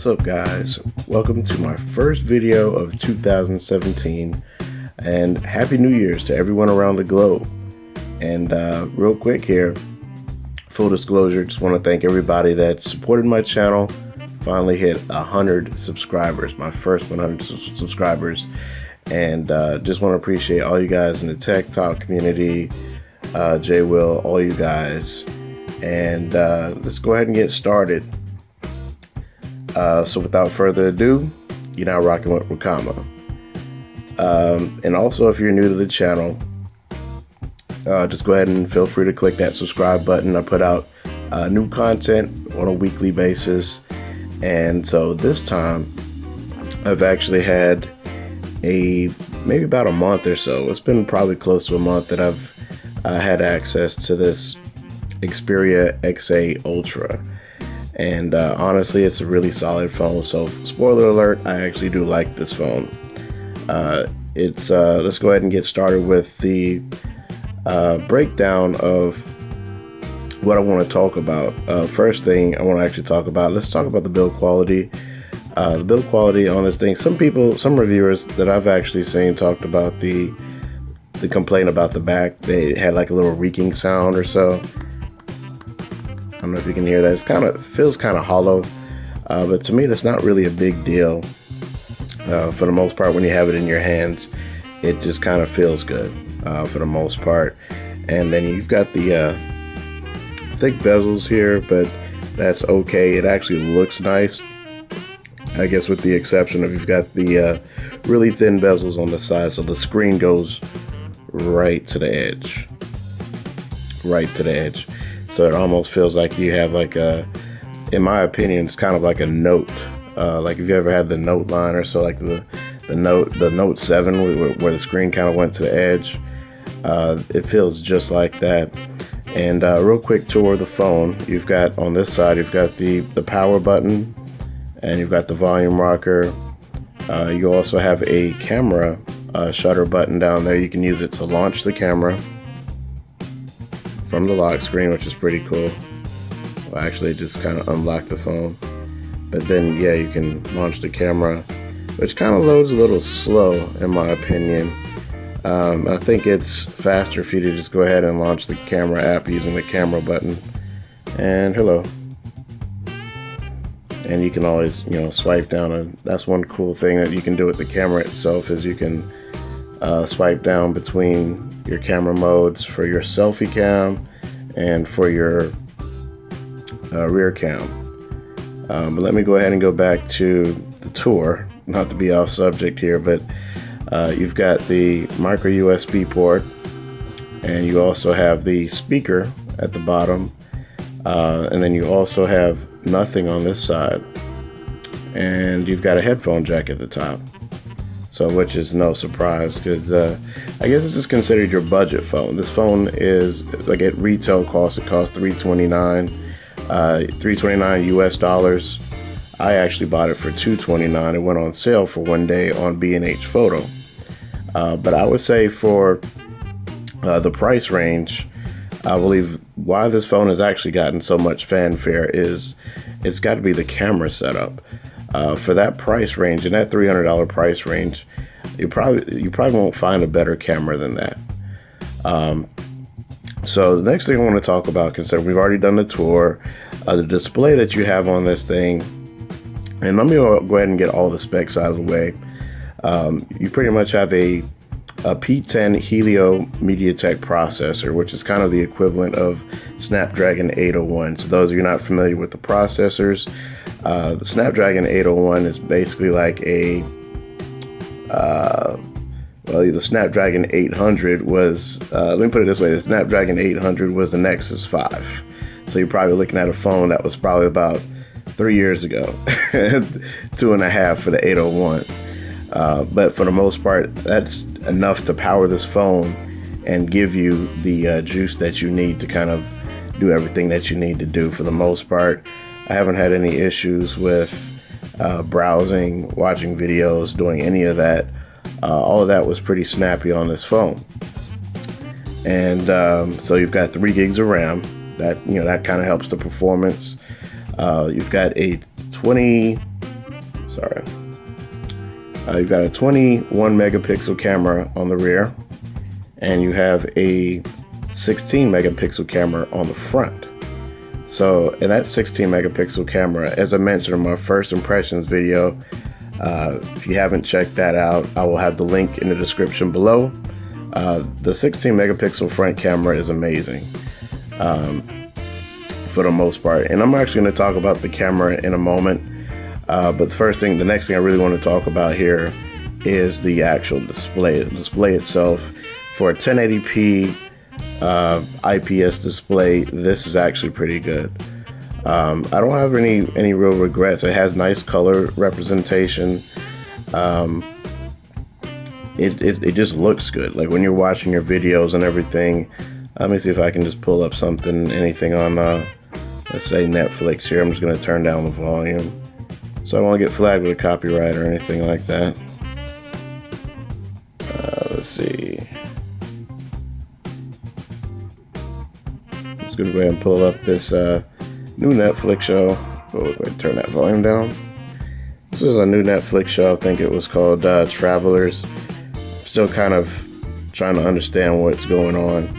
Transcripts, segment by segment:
What's up, guys? Welcome to my first video of 2017, and Happy New Year's to everyone around the globe. And real quick here, full disclosure, just want to thank everybody that supported my channel. Finally hit 100 subscribers, my first 100 subscribers, and just want to appreciate all you guys in the Tech Talk community, Jay Will, all you guys. And let's go ahead and get started. So without further ado, you're now rocking with Rakama. And also, if you're new to the channel, just go ahead and feel free to click that subscribe button. I put out new content on a weekly basis. And so this time, I've actually had maybe about a month or so. It's been probably close to a month that I've had access to this Xperia XA Ultra. And honestly, it's a really solid phone. So spoiler alert, I actually do like this phone. Let's go ahead and get started with the breakdown of what I want to talk about. First thing I want to actually talk about, let's talk about the build quality. The build quality on this thing, some reviewers that I've actually seen talked about the complaint about the back. They had like a little reeking sound or so. I don't know if you can hear that. It feels kind of hollow, but to me, that's not really a big deal. For the most part, when you have it in your hands, it just kind of feels good for the most part. And then you've got the thick bezels here, but that's okay. It actually looks nice, I guess, with the exception of you've got the really thin bezels on the side, so the screen goes right to the edge. So it almost feels like you have like in my opinion, it's kind of like a Note. Like if you ever had the Note line or so, like the Note 7 where the screen kind of went to the edge. It feels just like that. And real quick tour of the phone. You've got on this side, you've got the power button, and you've got the volume rocker. You also have a camera shutter button down there. You can use it to launch the camera from the lock screen, which is pretty cool. Well, actually, just kind of unlock the phone. But then, yeah, you can launch the camera, which kind of loads a little slow, in my opinion. I think it's faster for you to just go ahead and launch the camera app using the camera button. And hello. And you can always, swipe down. And that's one cool thing that you can do with the camera itself is you can swipe down between your camera modes for your selfie cam and for your rear cam. But let me go ahead and go back to the tour, not to be off subject here, but you've got the micro USB port, and you also have the speaker at the bottom, and then you also have nothing on this side, and you've got a headphone jack at the top. So, which is no surprise, because I guess this is considered your budget phone. This phone is like at retail cost, it costs $329 US dollars. I actually bought it for $229. It went on sale for one day on B&H Photo. But I would say for the price range, I believe why this phone has actually gotten so much fanfare is it's got to be the camera setup. For that price range, in that $300 price range, you probably won't find a better camera than that. So the next thing I want to talk about, considering we've already done the tour, the display that you have on this thing, and let me go ahead and get all the specs out of the way. You pretty much have a P10 Helio MediaTek processor, which is kind of the equivalent of Snapdragon 801. So those of you not familiar with the processors, the Snapdragon 801 is basically like the Snapdragon 800 was, let me put it this way, the Snapdragon 800 was the Nexus 5. So you're probably looking at a phone that was probably about 3 years ago, 2.5 for the 801. But for the most part, that's enough to power this phone and give you the juice that you need to kind of do everything that you need to do. For the most part, I haven't had any issues with browsing, watching videos, doing any of that. All of that was pretty snappy on this phone. And so you've got 3 gigs of RAM. That kind of helps the performance. You've got a Sorry. You've got a 21 megapixel camera on the rear, and you have a 16 megapixel camera on the front. So in that 16 megapixel camera, as I mentioned in my first impressions video, if you haven't checked that out, I will have the link in the description below. The 16 megapixel front camera is amazing for the most part, and I'm actually going to talk about the camera in a moment. But the next thing I really want to talk about here is the actual display. The display itself, for a 1080p IPS display, this is actually pretty good. I don't have any real regrets. It has nice color representation. It just looks good. Like when you're watching your videos and everything. Let me see if I can just pull up anything on, let's say Netflix here. I'm just going to turn down the volume, so I won't get flagged with a copyright or anything like that. Let's see. I'm just going to go ahead and pull up this new Netflix show. Oh, go ahead and turn that volume down. This is a new Netflix show. I think it was called Travelers. Still kind of trying to understand what's going on.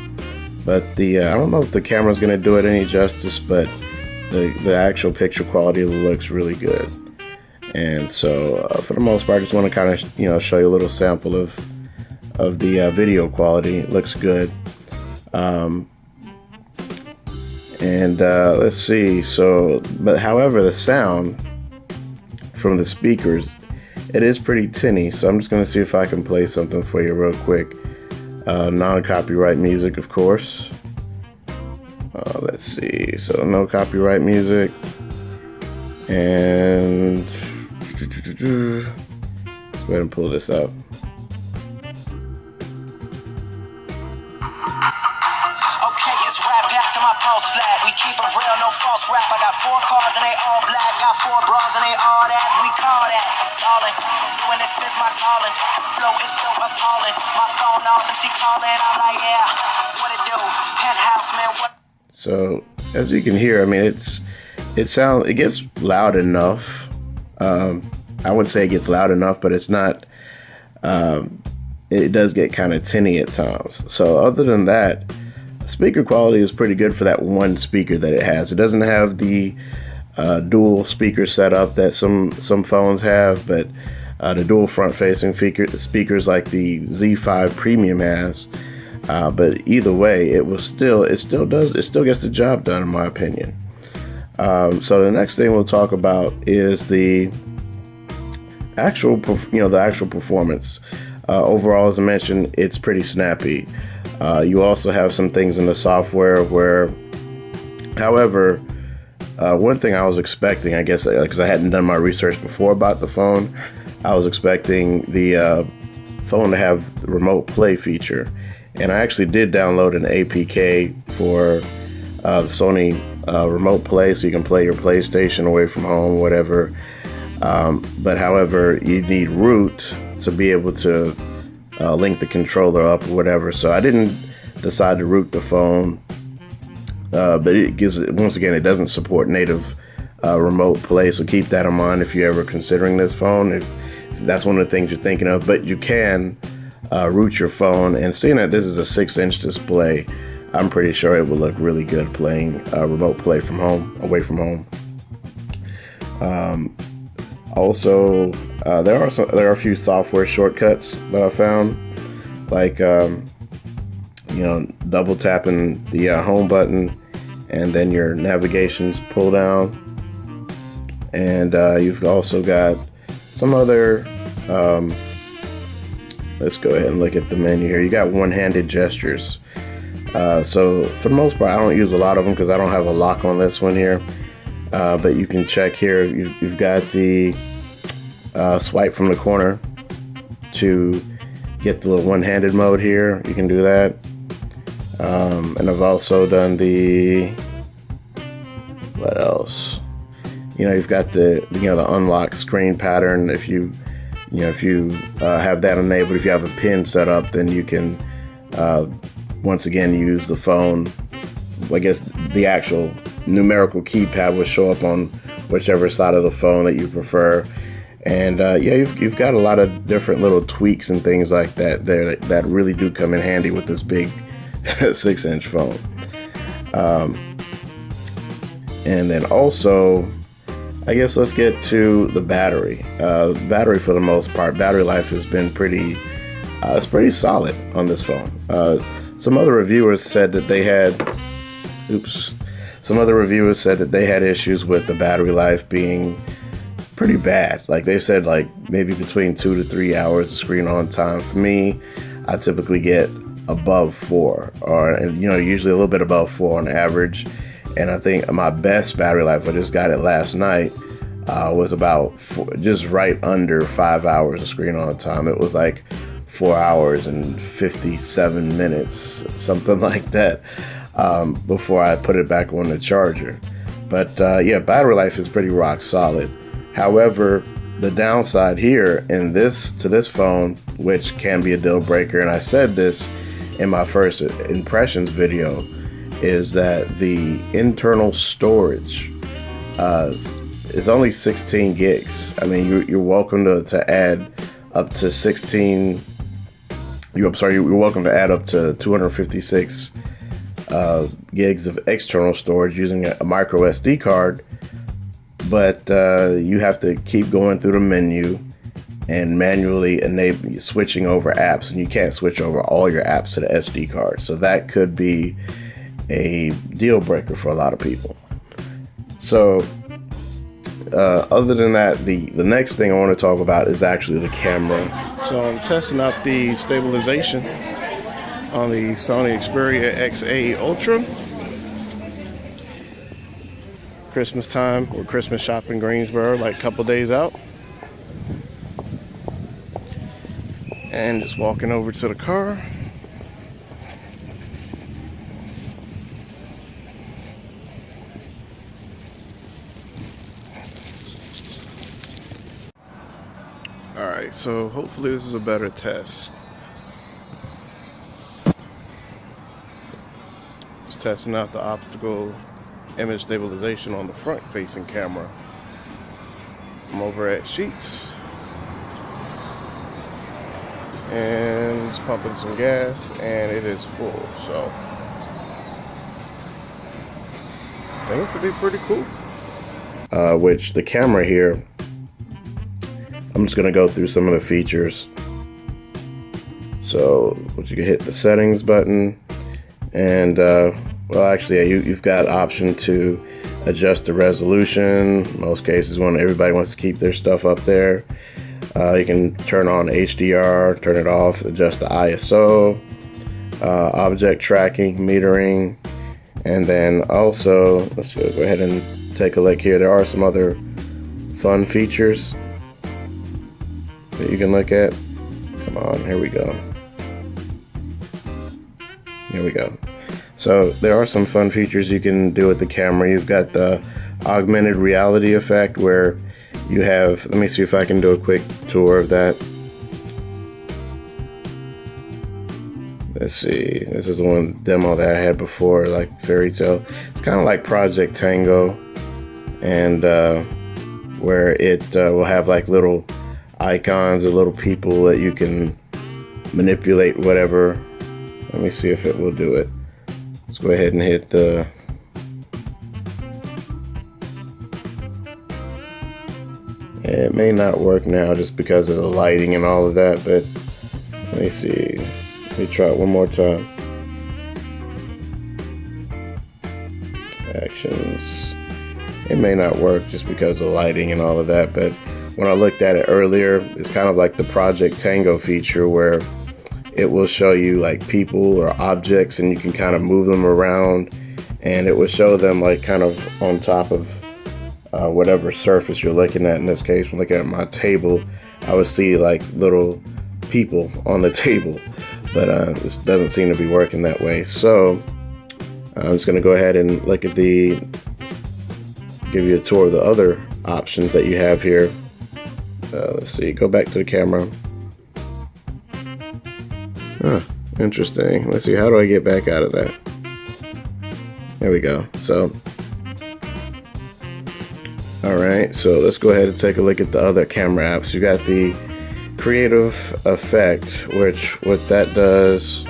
But I don't know if the camera's going to do it any justice, but the actual picture quality looks really good. And so for the most part, I just want to kind of show you a little sample of the video quality. It looks good. Let's see. But however, the sound from the speakers, it is pretty tinny. So I'm just going to see if I can play something for you real quick. Non-copyright music, of course. Let's see. So no copyright music. And let's go ahead and pull this up. We keep it real, no false rap. I got 4 cars and they all black. Got 4 bras and they all that. We call that stalling. Doing this is my calling. Flow is so appalling. My phone off and she calling. I'm like, yeah, what it do? Penthouse, man, what? So as you can hear, I mean, it gets loud enough. I would say it gets loud enough, but it's not. It does get kind of tinny at times. So other than that, speaker quality is pretty good for that one speaker that it has. It doesn't have the dual speaker setup that some phones have, but the dual front-facing speakers like the Z5 Premium has. But either way, it still gets the job done, in my opinion. So the next thing we'll talk about is the actual performance. Overall, as I mentioned, it's pretty snappy. You also have some things in the software where, however, one thing I was expecting, I guess, because I hadn't done my research before about the phone, I was expecting the phone to have the remote play feature. And I actually did download an APK for the Sony remote play, so you can play your PlayStation away from home, whatever. But however, you need root to be able to link the controller up or whatever. So I didn't decide to root the phone, but once again, it doesn't support native remote play. So keep that in mind if you're ever considering this phone, if that's one of the things you're thinking of. But you can root your phone, and seeing that this is a 6-inch display, I'm pretty sure it will look really good playing remote play from home, away from home. Also, there are a few software shortcuts that I found, like double tapping the home button, and then your navigation's pull down, and you've also got some other. Let's go ahead and look at the menu here. You got one-handed gestures. So for the most part, I don't use a lot of them because I don't have a lock on this one here. But you can check here. You've got the swipe from the corner to get the little one-handed mode here. You can do that. And I've also done what else? You've got the unlock screen pattern. If you have that enabled, if you have a pin set up, then you can once again use the phone. I guess the actual numerical keypad will show up on whichever side of the phone that you prefer. And yeah, you've got a lot of different little tweaks and things like that there that really do come in handy with this big 6-inch phone. And then also, I guess let's get to the battery. Battery, for the most part, battery life has been pretty, it's pretty solid on this phone. Some other reviewers said that they had, some other reviewers said that they had issues with the battery life being pretty bad. Like they said, like maybe between 2 to 3 hours of screen on time. For me, I typically get above 4, or usually a little bit above 4 on average. And I think my best battery life, I just got it last night, was about just right under 5 hours of screen on time. It was like 4 hours and 57 minutes, something like that, before I put it back on the charger. But yeah, battery life is pretty rock solid. However, the downside here to this phone, which can be a deal breaker, and I said this in my first impressions video, is that the internal storage is only 16 gigs. I mean, you're welcome to add up to 16. You're welcome to add up to 256 gigs of external storage using a micro SD card, but you have to keep going through the menu and manually switching over apps, and you can't switch over all your apps to the SD card. So that could be a deal breaker for a lot of people. So other than that, the next thing I want to talk about is actually the camera. So I'm testing out the stabilization on the Sony Xperia XA Ultra. Christmas time, or Christmas shop in Greensboro, like a couple days out. And just walking over to the car. Alright, so hopefully this is a better test. Just testing out the optical image stabilization on the front facing camera. I'm over at Sheets and just pumping some gas, and it is full, so seems to be pretty cool. Which the camera here, I'm just gonna go through some of the features. So, you can hit the settings button, and well, actually, yeah, you've got option to adjust the resolution. In most cases, when everybody wants to keep their stuff up there, you can turn on HDR, turn it off, adjust the ISO, object tracking, metering, and then also let's go ahead and take a look here. There are some other fun features that you can look at. Come on, here we go. Here we go. So there are some fun features you can do with the camera. You've got the augmented reality effect where you have, let me see if I can do a quick tour of that. Let's see, this is the one demo that I had before, like Fairy Tale. It's kind of like Project Tango, and where it will have like little icons or little people that you can manipulate, whatever. Let me see if it will do it. Let's go ahead and hit the it may not work now just because of the lighting and all of that, but let me see. Let me try it one more time. Actions. It may not work just because of the lighting and all of that, but when I looked at it earlier, it's kind of like the Project Tango feature where it will show you like people or objects, and you can kind of move them around, and it will show them like kind of on top of whatever surface you're looking at. In this case, when looking at my table, I would see like little people on the table, but this doesn't seem to be working that way. So I'm just going to go ahead and look at give you a tour of the other options that you have here. Let's see, go back to the camera. Huh, interesting. Let's see, how do I get back out of that? There we go. So Alright, so let's go ahead and take a look at the other camera apps. You got the creative effect, which what that does,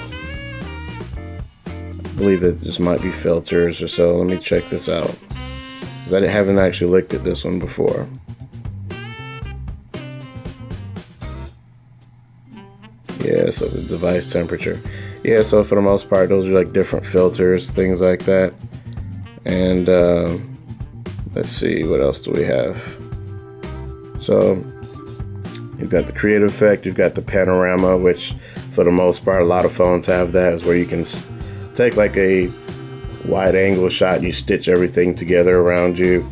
I believe it just might be filters or so. Let me check this out, because I haven't actually looked at this one before. Yeah, so the device temperature. Yeah, so for the most part, those are like different filters, things like that. And let's see, what else do we have? So you've got the creative effect, you've got the panorama, which for the most part, a lot of phones have that, is where you can take like a wide angle shot, you stitch everything together around you.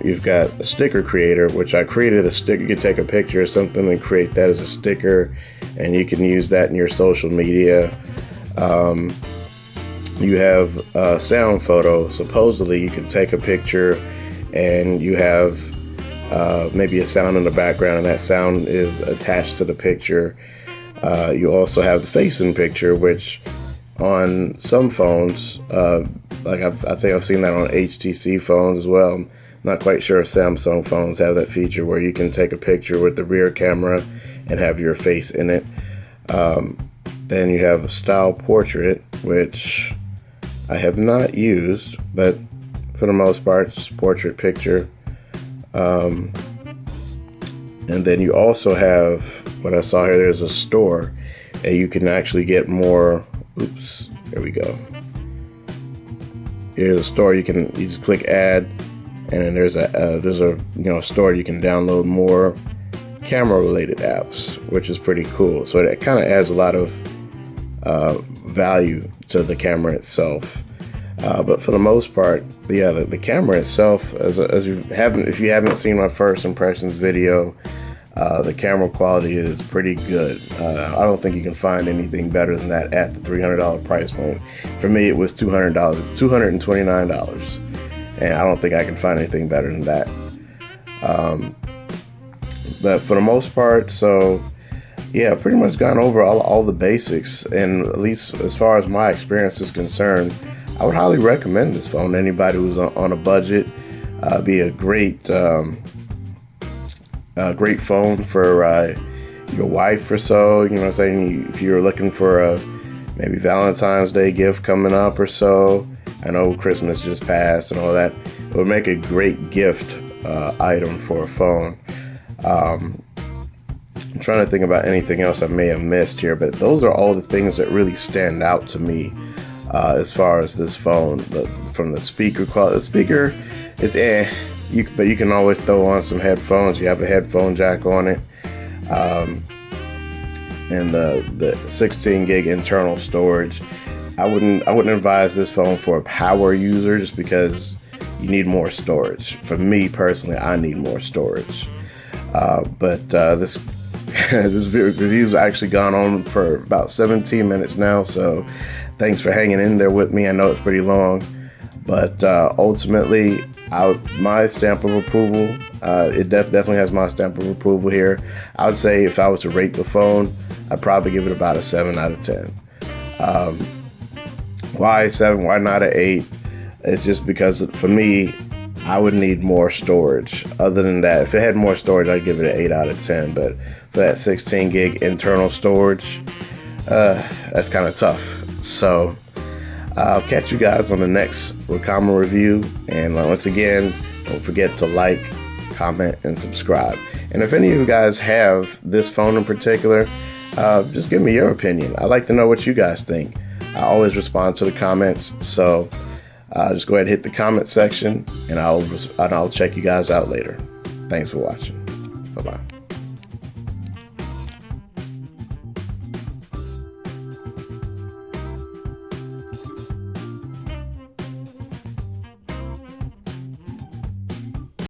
You've got a sticker creator, which I created a sticker. You can take a picture of something and create that as a sticker, and you can use that in your social media. You have sound photo. Supposedly you can take a picture and you have maybe a sound in the background, and that sound is attached to the picture. You also have the face in picture, which on some phones, like I think I've seen that on HTC phones as well. Not quite sure if Samsung phones have that feature where you can take a picture with the rear camera and have your face in it. Then you have a style portrait, which I have not used, but for the most part, it's just a portrait picture. And then you also have, what I saw here, there's a store, and you can actually get more. Oops, there we go. Here's a store. You just click add, and then there's a store you can download more camera related apps, which is pretty cool. So it kind of adds a lot of value to the camera itself. But for the most part, the camera itself, if you haven't seen my first impressions video, the camera quality is pretty good. I don't think you can find anything better than that at the $300 price point. For me, it was $229, and I don't think I can find anything better than that. But for the most part, so yeah, pretty much gone over all the basics, and at least as far as my experience is concerned, I would highly recommend this phone to anybody who's on a budget. Be a great phone for your wife or so. You know what I'm saying? If you're looking for a maybe Valentine's Day gift coming up or so. I know Christmas just passed and all that. It would make a great gift item for a phone. I'm trying to think about anything else I may have missed here, but those are all the things that really stand out to me as far as this phone. From the speaker quality, the speaker is but you can always throw on some headphones. You have a headphone jack on it, and the 16 gig internal storage. I wouldn't advise this phone for a power user, just because you need more storage. For me personally, I need more storage. But this review's actually gone on for about 17 minutes now, so thanks for hanging in there with me. I know it's pretty long, but ultimately, my stamp of approval, it definitely has my stamp of approval here. I would say if I was to rate the phone, I'd probably give it about a 7 out of 10. Why 7? Why not an 8? It's just because for me, I would need more storage. Other than that, if it had more storage, I'd give it an 8 out of 10. But for that 16 gig internal storage, that's kind of tough. So I'll catch you guys on the next Wacom review. And once again, don't forget to like, comment, and subscribe. And if any of you guys have this phone in particular, just give me your opinion. I'd like to know what you guys think. I always respond to the comments. So just go ahead and hit the comment section, and I'll check you guys out later. Thanks for watching. Bye-bye.